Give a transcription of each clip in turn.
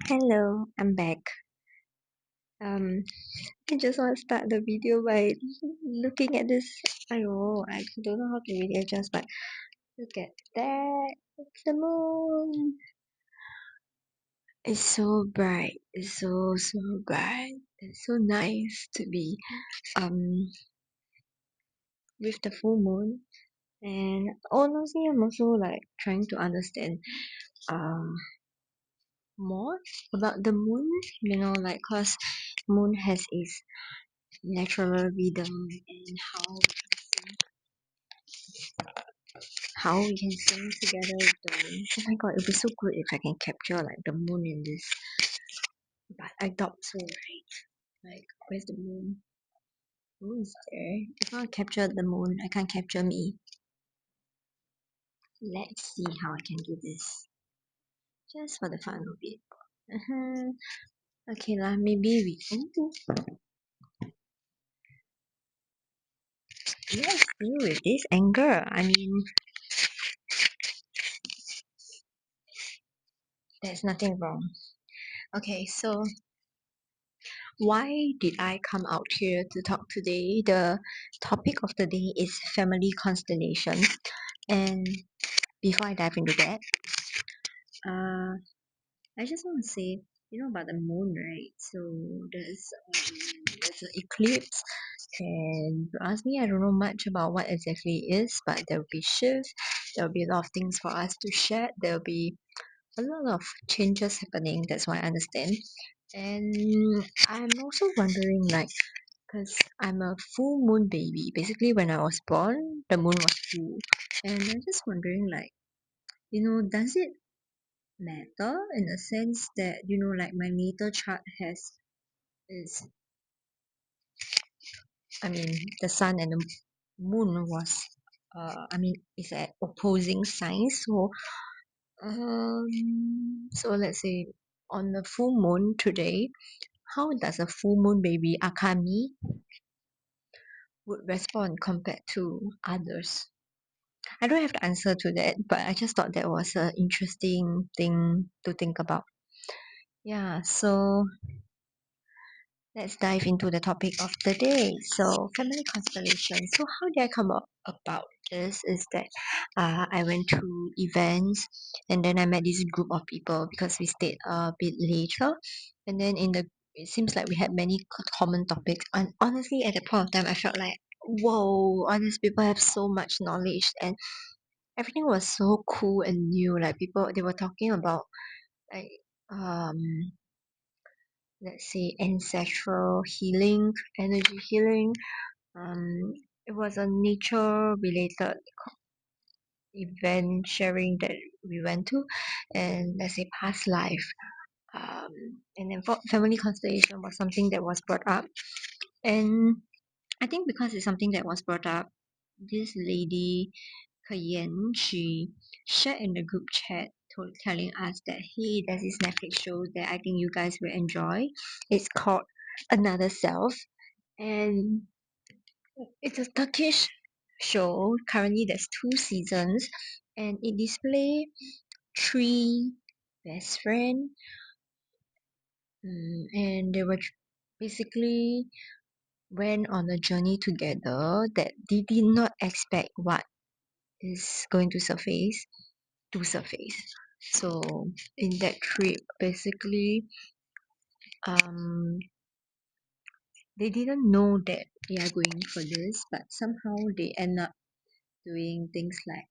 Hello, I'm back. Um, I just want to start the video by looking at this. I don't know how to really adjust, but look at that. It's the moon. It's so bright. It's so bright. It's so nice to be um with the full moon. And honestly, I'm also like trying to understand um more about the moon. Like cause moon has its natural rhythm and how we can sing together with the moon. Oh my god, it'd be so good if I can capture like the moon in this. But I doubt so, right? Like, where's the moon? Moon is there. If I capture the moon, I can't capture me. Let's see how I can do this. Just for the fun of it. Okay lah, maybe we can do. Let's deal with this anger. I mean, there's nothing wrong. Okay, so why did I come out here to talk today? The topic of the day is family constellation. And before I dive into that, uh, I just want to say, about the moon, right? So there's an eclipse, and to ask me, I don't know much about what exactly it is, but there will be shifts. There will be a lot of things for us to share. There will be a lot of changes happening. That's what I understand. And I'm also wondering, like, because I'm a full moon baby. Basically, when I was born, the moon was full. And I'm just wondering, like, does it matter in a sense that, like my natal chart is, I mean, the sun and the moon was, it's at opposing signs. So let's say on the full moon today, how does a full moon baby Akami would respond compared to others? I don't have the answer to that, but I just thought that was an interesting thing to think about. Yeah, so let's dive into the topic of the day. So, family constellation. So, how did I come up about this? Is that I went to events and then I met this group of people because we stayed a bit later, and then it seems like we had many common topics. And honestly, at that point of time, I felt like, whoa, all these people have so much knowledge and everything was so cool and new. Like people, they were talking about like um let's say ancestral healing, energy healing. It was a nature related event sharing that we went to, and let's say past life. And then family constellation was something that was brought up, and I think because it's something that was brought up, this lady Kayen, she shared in the group chat telling us that hey, there's this Netflix show that I think you guys will enjoy. It's called Another Self, and it's a Turkish show. Currently, there's 2 seasons, and it displays three best friends, and they were basically went on a journey together that they did not expect what is going to surface. So in that trip, basically, um, they didn't know that they are going for this, but somehow they end up doing things like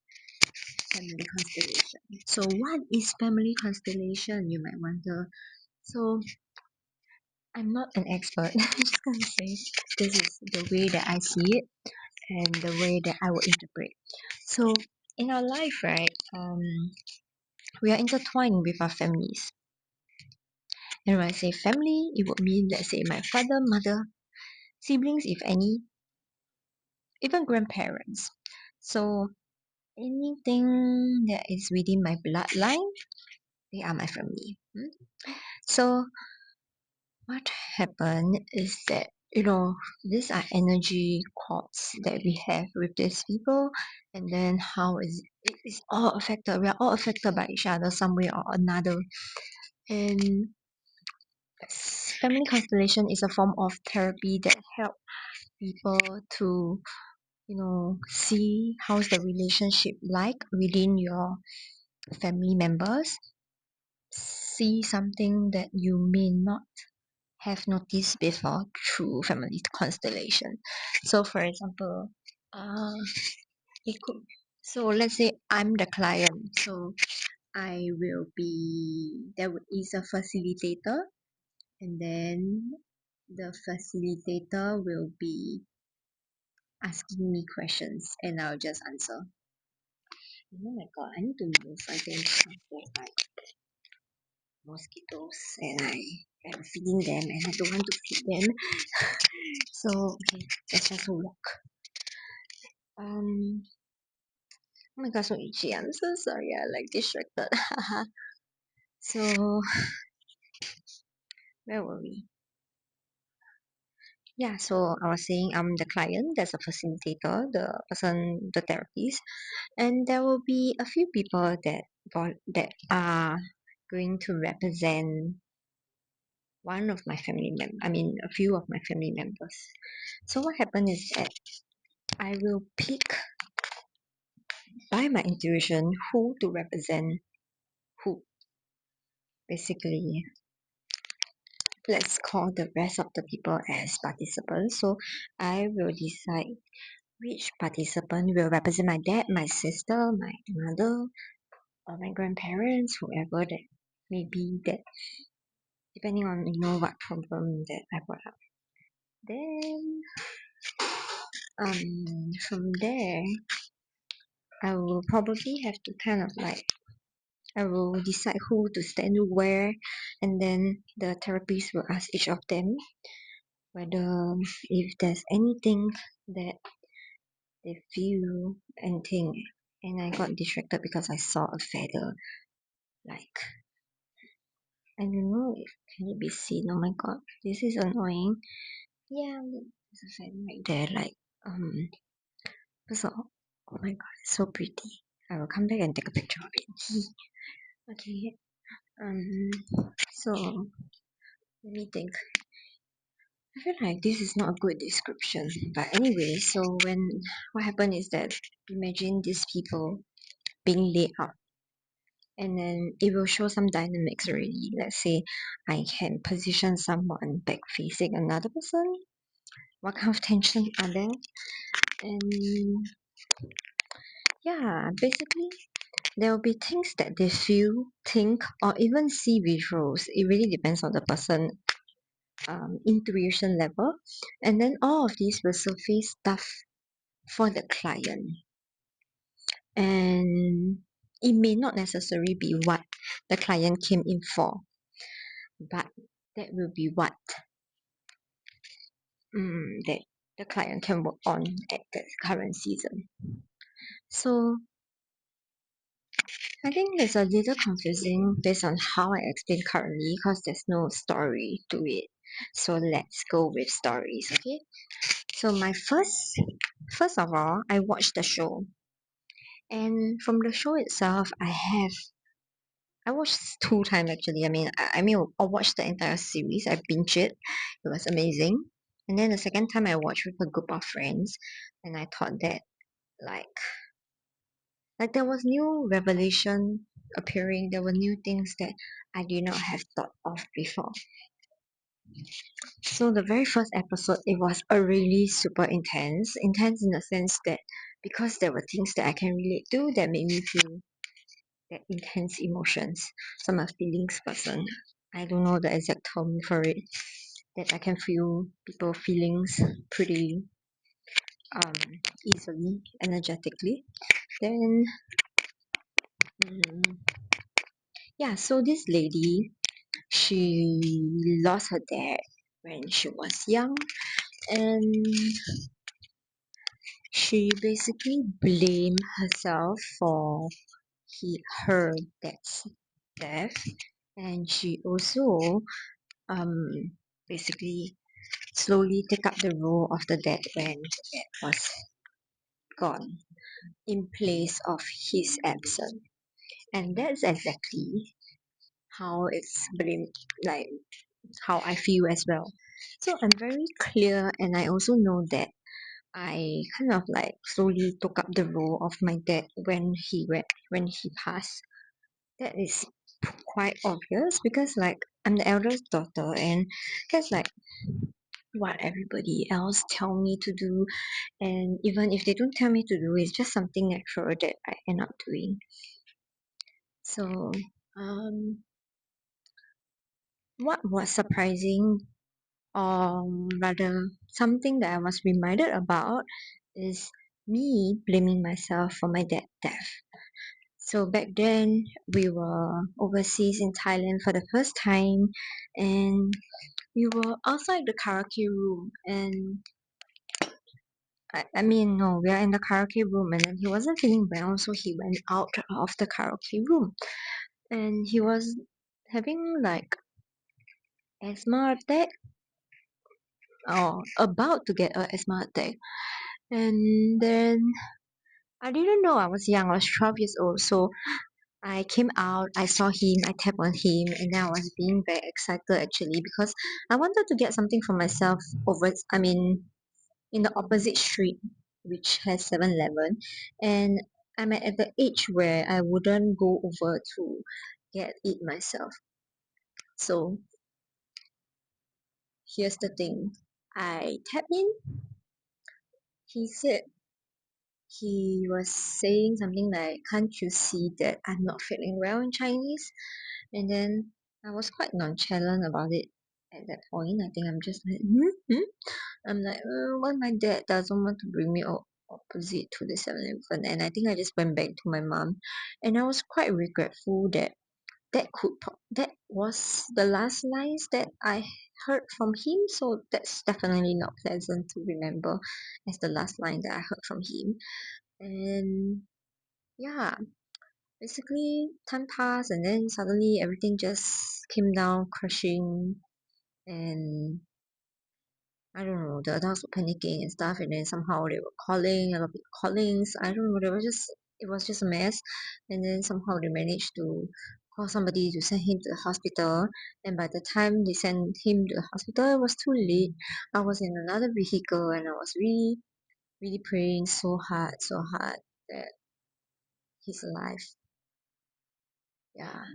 family constellation. So what is family constellation? You might wonder. So I'm not an expert. I'm just gonna say this is the way that I see it and the way that I would interpret. So in our life, right, we are intertwined with our families. And when I say family, it would mean, let's say, my father, mother, siblings, if any, even grandparents. So anything that is within my bloodline, they are my family. So what happened is that, these are energy cords that we have with these people, and then how is it is all affected. We are all affected by each other some way or another. And Family constellation is a form of therapy that help people to see how's the relationship like within your family members, see something that you may not have noticed before through family constellation. So for example, uh it could so let's say I'm the client, so I will be there is a facilitator, and then the facilitator will be asking me questions and I'll just answer. Oh my god, I need to move. I think there's like mosquitoes and I am feeding them and I don't want to feed them. So okay, let's just walk. Oh my god, so itchy. I'm so sorry, I like distracted. So where were we? Yeah, so I was saying I'm the client, there's a facilitator, the person, the therapist, and there will be a few people that are going to represent one of my family I mean a few of my family members. So what happened is that I will pick by my intuition who to represent who. Basically, let's call the rest of the people as participants. So I will decide which participant will represent my dad, my sister, my mother, or my grandparents, whoever that may be, that depending on what problem that I brought up. Then from there I will probably have to kind of like I will decide who to stand where, and then the therapist will ask each of them whether if there's anything that they feel anything. And I got distracted because I saw a feather, like I don't know if can it be seen. Oh my god, this is annoying. Yeah, there's a feather right there, like so oh my god, it's so pretty. I will come back and take a picture of it. Okay. um so let me think. I feel like this is not a good description, but anyway, so what happened is that imagine these people being laid out, and then it will show some dynamics already. Let's say I can position someone back facing another person. What kind of tension are there? And yeah, basically there will be things that they feel, think, or even see visuals. It really depends on the person intuition level, and then all of these will surface stuff for the client, and it may not necessarily be what the client came in for, but that will be what that the client can work on at the current season. So I think it's a little confusing based on how I explain currently because there's no story to it. So let's go with stories, okay? So my first of all, I watched the show, and from the show itself, I watched 2 times actually. I mean, I watched the entire series. I binged it. It was amazing. And then the second time I watched with a group of friends, and I thought that like there was new revelation appearing. There were new things that I did not have thought of before. So the very first episode, it was a really super intense in the sense that because there were things that I can relate to that made me feel that intense emotions. So I'm a feelings person. I don't know the exact term for it. That I can feel people feelings pretty um easily, energetically. Then mm, yeah, so this lady, she lost her dad when she was young, and she basically blamed herself for her dad's death, and she also um basically slowly take up the role of the dad when the dad was gone in place of his absence. And that's exactly how it's blamed, like how I feel as well. So I'm very clear, and I also know that I kind of like slowly took up the role of my dad when he passed. That is quite obvious because like I'm the eldest daughter, and that's like what everybody else tell me to do, and even if they don't tell me to do, it's just something natural that I end up doing. So um what was surprising, or rather something that I was reminded about, is me blaming myself for my dad's death. So back then we were overseas in Thailand for the first time, and we were outside the karaoke room, and I mean no, we are in the karaoke room, and then he wasn't feeling well, so he went out of the karaoke room, and he was having like asthma attack, or about to get a asthma attack. And then I didn't know, I was young, I was 12 years old, so I came out, I saw him, I tapped on him, and then I was being very excited actually because I wanted to get something for myself in the opposite street, which has 7-Eleven, and I'm at the age where I wouldn't go over to get it myself. So here's the thing. I tapped in, he said, he was saying something like, "Can't you see that I'm not feeling well," in Chinese? And then I was quite nonchalant about it at that point. I think I'm just like, I'm like, why my dad doesn't want to bring me opposite to the 7-Eleven? And I think I just went back to my mom, and I was quite regretful that that was the last lines that I heard from him. So that's definitely not pleasant to remember as the last line that I heard from him. And yeah, basically time passed, and then suddenly everything just came down crashing, and I don't know, the adults were panicking and stuff, and then somehow they were calling, a lot of people callings, I don't know, it was just a mess. And then somehow they managed to call somebody to send him to the hospital, and by the time they sent him to the hospital, it was too late. I was in another vehicle, and I was really really praying so hard that he's alive. Yeah.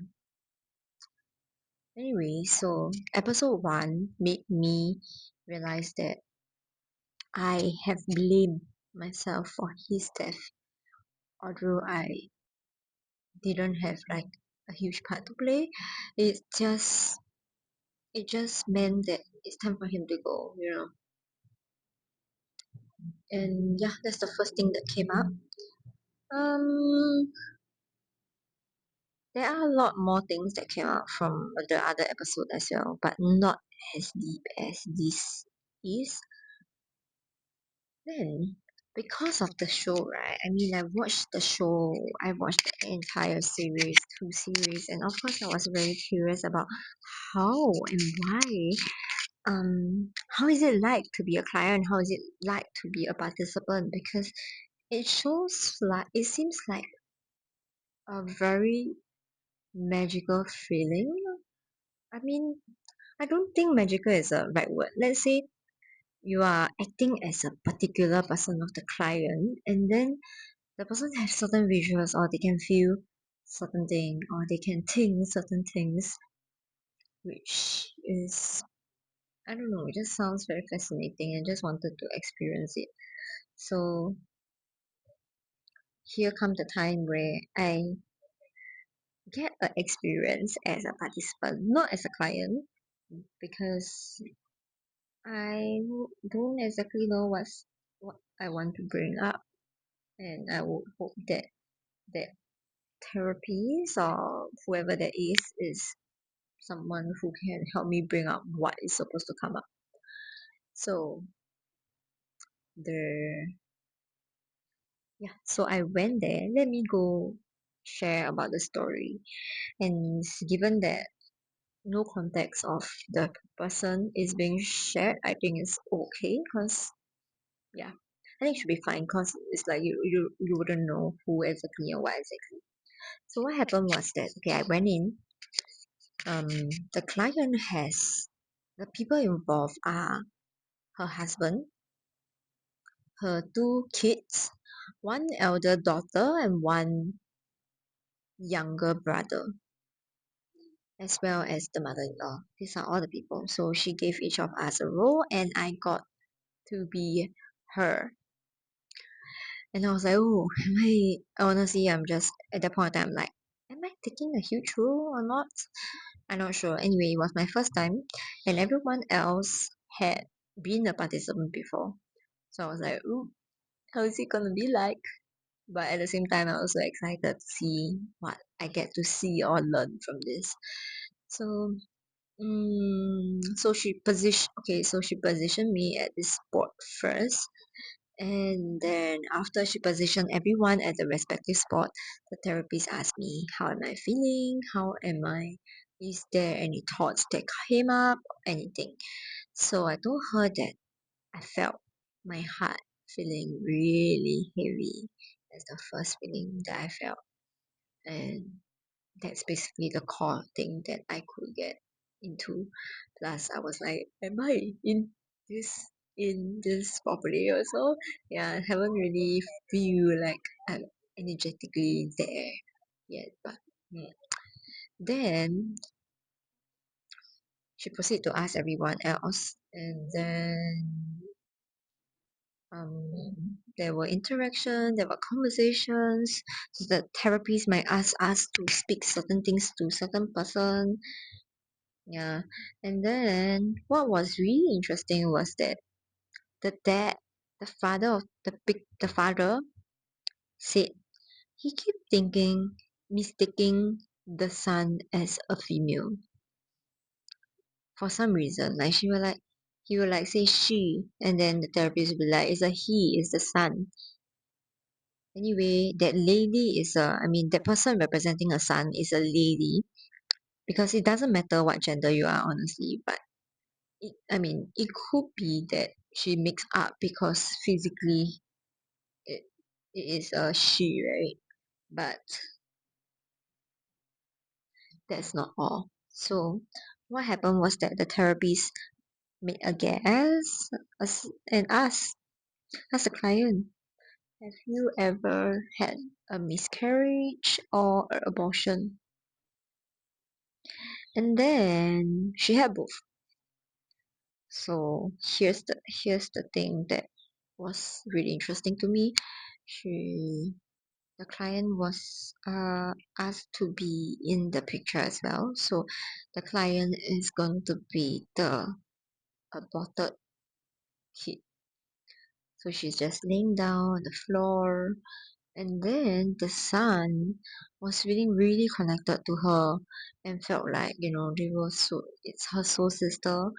Anyway, so episode 1 made me realize that I have blamed myself for his death, although I didn't have like a huge part to play. It just it just meant that it's time for him to go, you know. And yeah, that's the first thing that came up. Um, there are a lot more things that came out from the other episode as well, but not as deep as this is. Then, because of the show, right? I mean, I watched the show, I watched the entire series, 2 series, and of course, I was very curious about how and why. How is it like to be a client? How is it like to be a participant? Because it seems like a very magical feeling. I mean, I don't think magical is a right word. Let's say you are acting as a particular person of the client, and then the person has certain visuals, or they can feel certain thing, or they can think certain things, which is, I don't know, it just sounds very fascinating and just wanted to experience it. So here comes the time where I get an experience as a participant, not as a client, because don't exactly know what I want to bring up, and I would hope that that therapist or whoever that is someone who can help me bring up what is supposed to come up. So the so I went there. Let me go share about the story. And given that no context of the person is being shared, I think it's okay, because yeah, I think it should be fine, because it's like you wouldn't know who exactly or what exactly. So what happened was that, okay, I went in. The client has The people involved are her husband, her two kids, one elder daughter, and one younger brother, as well as the mother-in-law. These are all the people. So she gave each of us a role, and I got to be her. And I was like, oh, am I honestly, I'm just at that point in time, I'm like, am I taking a huge role or not? I'm not sure. Anyway, it was my first time, and everyone else had been a participant before. So I was like, ooh, how is it gonna be like? But at the same time, I'm also excited to see what I get to see or learn from this. So, so she positioned me at this spot first, and then after she positioned everyone at the respective spot, the therapist asked me, how am I feeling? How am I? Is there any thoughts that came up? Anything? So I told her that I felt my heart feeling really heavy. That's the first feeling that I felt. And that's basically the core thing that I could get into. Plus I was like, am I in this properly also? Yeah, I haven't really feel like I'm energetically there yet. But then she proceeded to ask everyone else, and then there were interaction, there were conversations. So the therapist might ask us to speak certain things to certain person. Yeah, and then what was really interesting was that the dad, the father of the father said he kept thinking, mistaking the son as a female for some reason. Like he will like say she, and then the therapist will be like, it's a he, it's the son. Anyway, that lady is that person representing a son is a lady because it doesn't matter what gender you are, honestly. But it could be that she mixed up because physically it, it is a she, right? But that's not all. So what happened was that the therapist made a guess and asked the client, have you ever had a miscarriage or an abortion? And then she had both. So here's the thing that was really interesting to me. The client was asked to be in the picture as well. So the client is going to be the aborted kid. So she's just laying down on the floor, and then the son was feeling really connected to her and felt like they were it's her soul sister,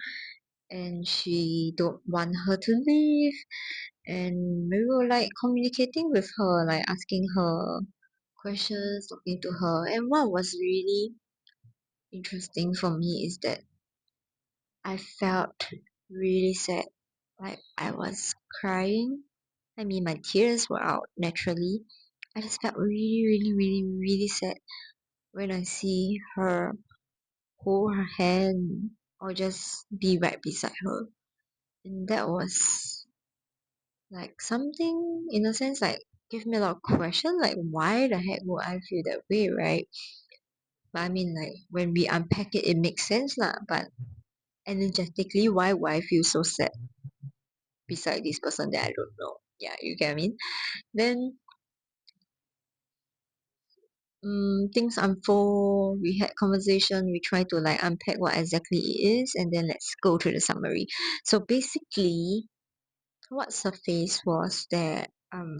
and she don't want her to leave. And we were like communicating with her, like asking her questions, talking to her. And what was really interesting for me is that I felt really sad. Like I was crying. My tears were out naturally. I just felt really, really, really, really sad when I see her hold her hand or just be right beside her. And that was like something in a sense like give me a lot of question, like why the heck would I feel that way, right? But like when we unpack it, it makes sense lah. But energetically, why would I feel so sad beside this person that I don't know? Yeah, you get what I mean? Then things unfold. We had conversation. We try to like unpack what exactly it is, and then let's go to the summary. So basically, what surfaced was that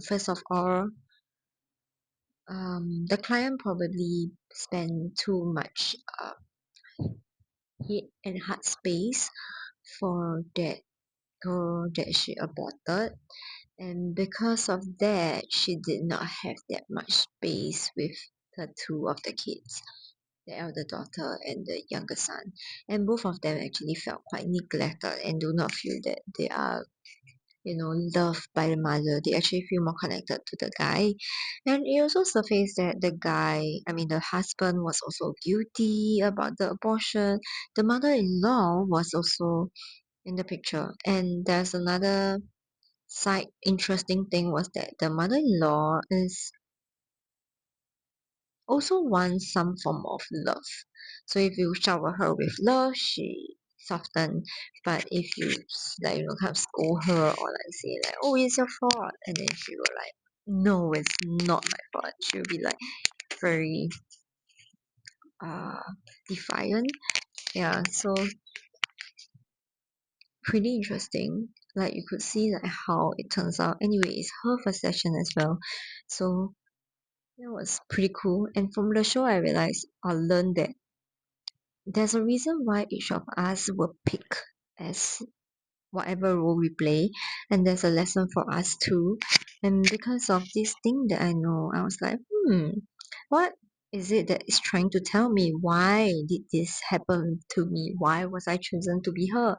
first of all, the client probably spent too much head and heart space for that girl that she aborted, and because of that she did not have that much space with the two of the kids, the elder daughter and the younger son, and both of them actually felt quite neglected and do not feel that they are loved by the mother, they actually feel more connected to the guy. And it also surfaced that the guy, I mean, the husband was also guilty about the abortion. The mother in law was also in the picture. And there's another side interesting thing was that the mother in law is also wants some form of love. So if you shower her with love, she soften. But if you kind of scold her or like say like, oh, it's your fault, and then she will like, no, it's not my fault. She'll be like very uh defiant. Yeah, so pretty interesting. Like you could see like how it turns out. Anyway, it's her first session as well. So that was pretty cool. And from the show I realized I learned that there's a reason why each of us will pick as whatever role we play, and there's a lesson for us too. And because of this thing that I know, I was like, what is it that is trying to tell me? Why did this happen to me? Why was I chosen to be her?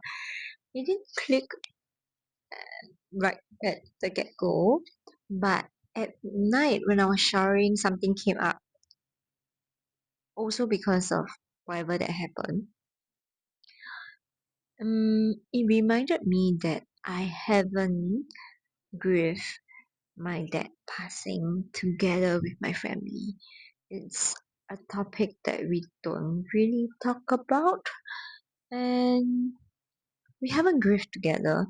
It didn't click right at the get-go, but at night when I was showering, something came up. Also because of whatever that happened. It reminded me that I haven't grieved my dad passing together with my family. It's a topic that we don't really talk about, and we haven't grieved together.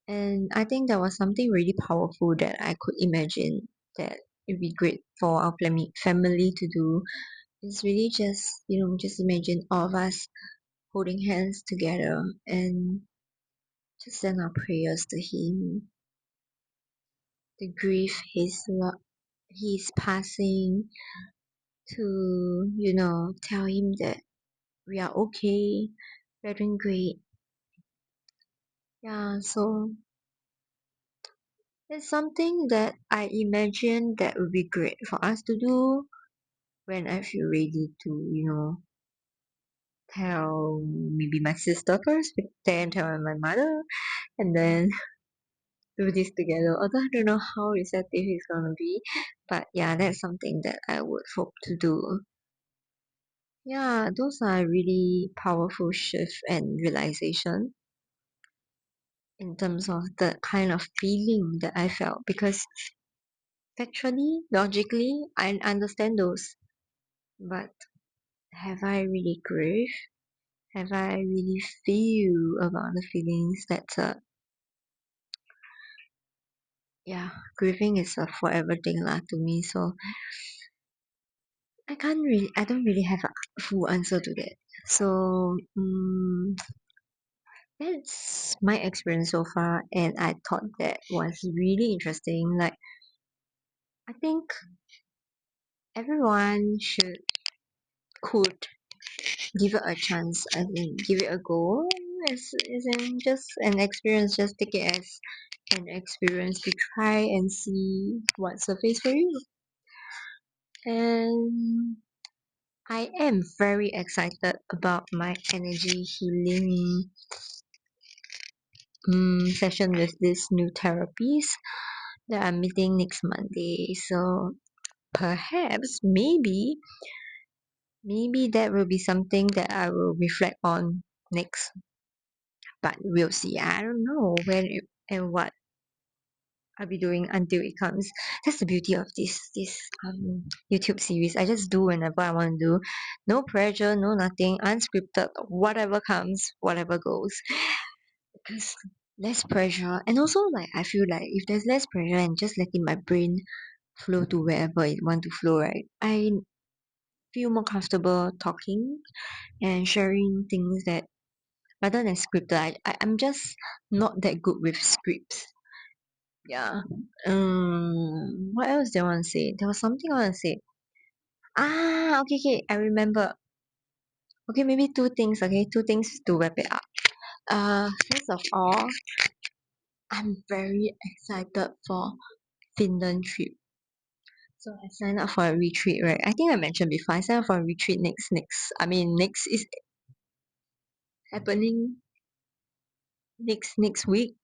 And I think that was something really powerful that I could imagine that it'd be great for our family to do. It's really just imagine all of us holding hands together and just send our prayers to him, to grieve his passing, to tell him that we are okay, we're doing great. Yeah, so it's something that I imagine that would be great for us to do when I feel ready to tell maybe my sister first, then tell my mother, and then do this together. Although I don't know how receptive he's gonna be, but yeah, that's something that I would hope to do. Yeah, those are really powerful shift and realization in terms of the kind of feeling that I felt, because factually, logically, I understand those, but have I really grieved? Have I really feel about the feelings that yeah, grieving is a forever thing lah to me, so I don't really have a full answer to that. So that's my experience so far, and I thought that was really interesting. Like, I think everyone could give it a chance. I think give it a go. As in just an experience. Just take it as an experience to try and see what surface for you. And I am very excited about my energy healing session with this new therapies that I'm meeting next Monday. So perhaps maybe that will be something that I will reflect on next. But we'll see. I don't know when and what I'll be doing until it comes. That's the beauty of this YouTube series. I just do whenever I want to do. No pressure, no nothing, unscripted. Whatever comes, whatever goes. Because less pressure, and also like I feel like if there's less pressure and just letting my brain flow to wherever it want to flow, right? I feel more comfortable talking and sharing things that rather than scripted. I'm just not that good with scripts. Yeah. What else do I want to say? There was something I want to say. Okay, okay. I remember. Okay, maybe two things. Okay, two things to wrap it up. First of all, I'm very excited for Finland trip. So I signed up for a retreat, right? I think I mentioned before. I signed up for a retreat next is happening next week.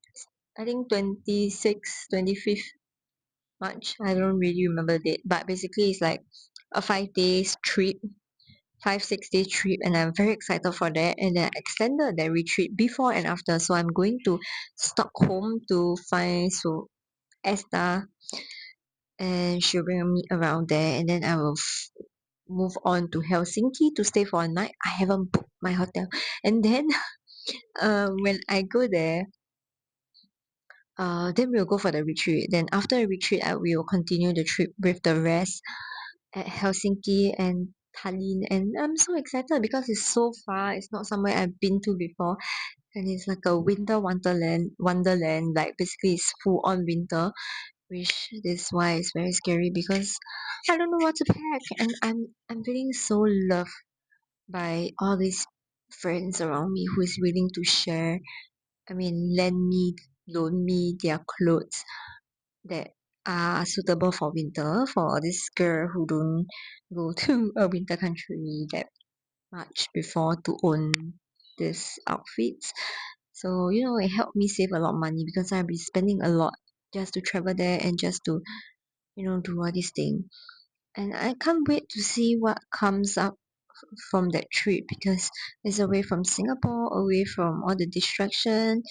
I think 26th, 25th March. I don't really remember the date, but basically it's like a 5 days trip, 5 6 days trip, and I'm very excited for that. And then I extended that retreat before and after. So I'm going to Stockholm to find Esther, and she'll bring me around there, and then I will move on to Helsinki to stay for a night. I haven't booked my hotel, and then when I go there, then we'll go for the retreat. Then after the retreat, we will continue the trip with the rest at Helsinki and Tallinn. And I'm so excited because it's so far. It's not somewhere I've been to before, and it's like a winter wonderland. Wonderland, like basically it's full on winter, which is why it's very scary because I don't know what to pack, and I'm feeling so loved by all these friends around me who is willing to share. I mean, loan me their clothes that are suitable for winter for this girl who don't go to a winter country that much before to own these outfits. So, it helped me save a lot of money because I'll be spending a lot just to travel there and just to, do all these things. And I can't wait to see what comes up from that trip because it's away from Singapore, away from all the distraction,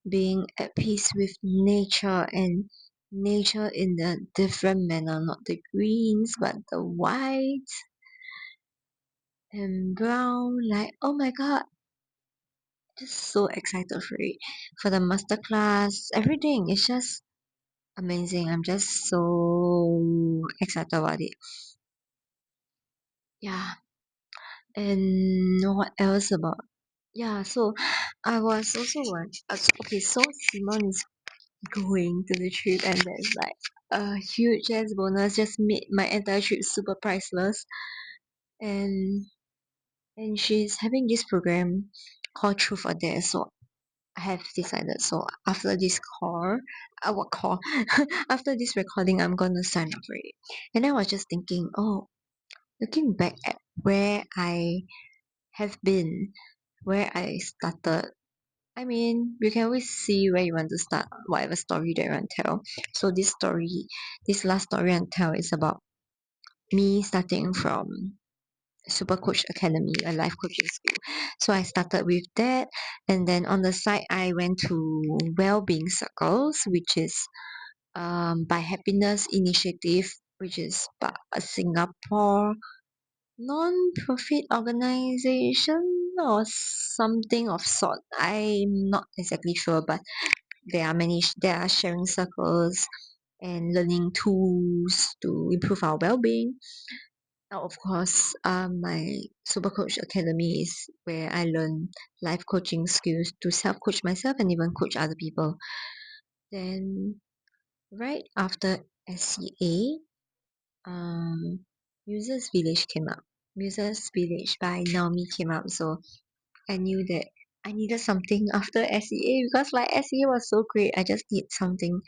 being at peace with nature and nature in a different manner, not the greens but the white and brown. Like, oh my god, just so excited for it. For the masterclass, everything. It's just amazing. I'm just so excited about it. Yeah. And what else about Yeah, so I was also one. Okay, so Simon is going to the trip, and that's like a huge ass bonus. Just made my entire trip super priceless. And she's having this program called Truth or Dare. So I have decided. So after this call, what call? After this recording, I'm gonna sign up for it. And I was just thinking, oh, looking back at where I have been, where I started. I mean, you can always see where you want to start, whatever story that you want to tell. So this last story I want to tell is about me starting from Super Coach Academy, a life coaching school. So I started with that, and then on the side I went to Wellbeing Circles, which is by Happiness Initiative, which is by a Singapore non-profit organization or something of sort. I'm not exactly sure, but there are sharing circles and learning tools to improve our well-being. Now, of course, my Super Coach Academy is where I learn life coaching skills to self-coach myself and even coach other people. Then, right after SCA, Users Village came up. Users Village by Naomi came up. So I knew that I needed something after SEA because like SEA was so great. I just need something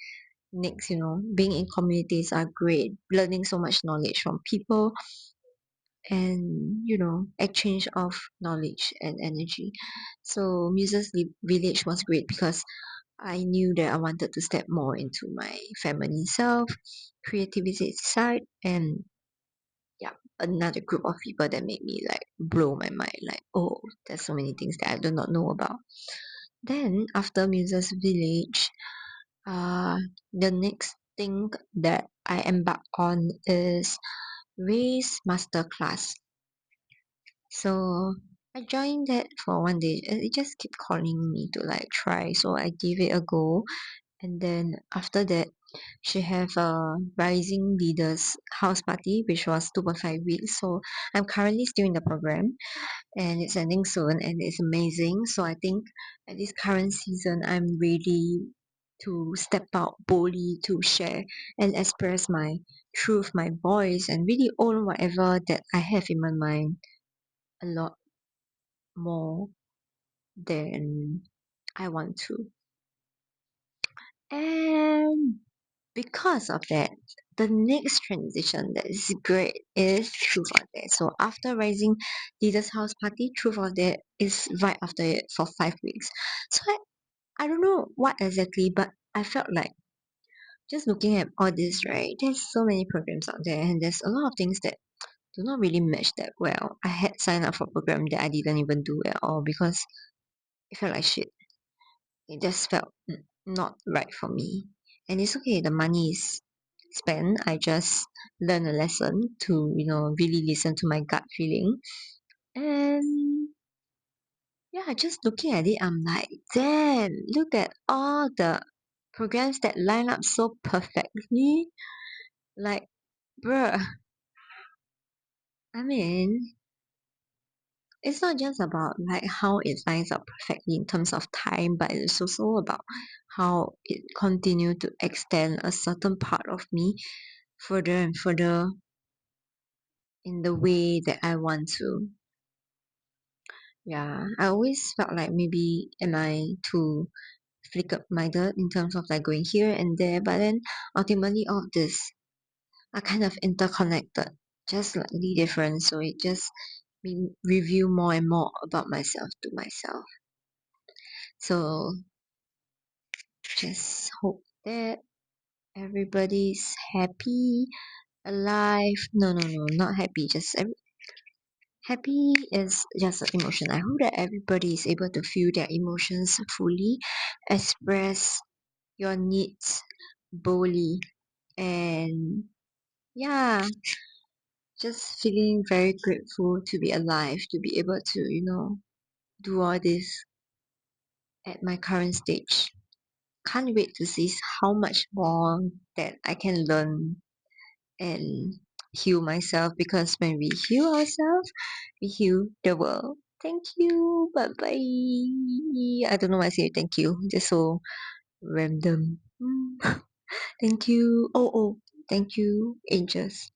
next, being in communities are great, learning so much knowledge from people and exchange of knowledge and energy. So Village was great because I knew that I wanted to step more into my feminine self, creativity side, and yeah, another group of people that made me like blow my mind, like, oh, there's so many things that I do not know about. Then after Muses Village, uh, the next thing that I embark on is race masterclass. So I joined that for one day, and it just kept calling me to like try. So I gave it a go, and then after that, she have a rising leaders house party, which was 2.5 weeks. So I'm currently still in the program, and it's ending soon, and it's amazing. So I think at this current season, I'm ready to step out boldly to share and express my truth, my voice, and really own whatever that I have in my mind a lot more than I want to. And because of that, the next transition that is great is Truth or Dare. So after Rising Leaders House Party, Truth or Dare is right after it for 5 weeks. So I don't know what exactly, but I felt like just looking at all this, right? There's so many programs out there, and there's a lot of things that do not really match that well. I had signed up for a program that I didn't even do at all because it felt like shit. It just felt not right for me. And it's okay, the money is spent. I just learned a lesson to, really listen to my gut feeling. And yeah, just looking at it, I'm like, damn, look at all the programs that line up so perfectly. Like, bruh, I mean, it's not just about like how it lines up perfectly in terms of time, but it's also about how it continue to extend a certain part of me further and further in the way that I want to. Yeah, I always felt like maybe am I too flicker minded in terms of like going here and there, but then ultimately all of this are kind of interconnected, just slightly different. So it just reveal more and more about myself to myself. So just hope that everybody's happy, alive. No, no, no, not happy. Happy is just an emotion. I hope that everybody is able to feel their emotions fully, express your needs boldly, and yeah, just feeling very grateful to be alive, to be able to, do all this at my current stage. Can't wait to see how much more that I can learn and heal myself, because when we heal ourselves, we heal the world. Thank you. Bye bye. I don't know why I say thank you. Just so random. Thank you. Oh, thank you, angels.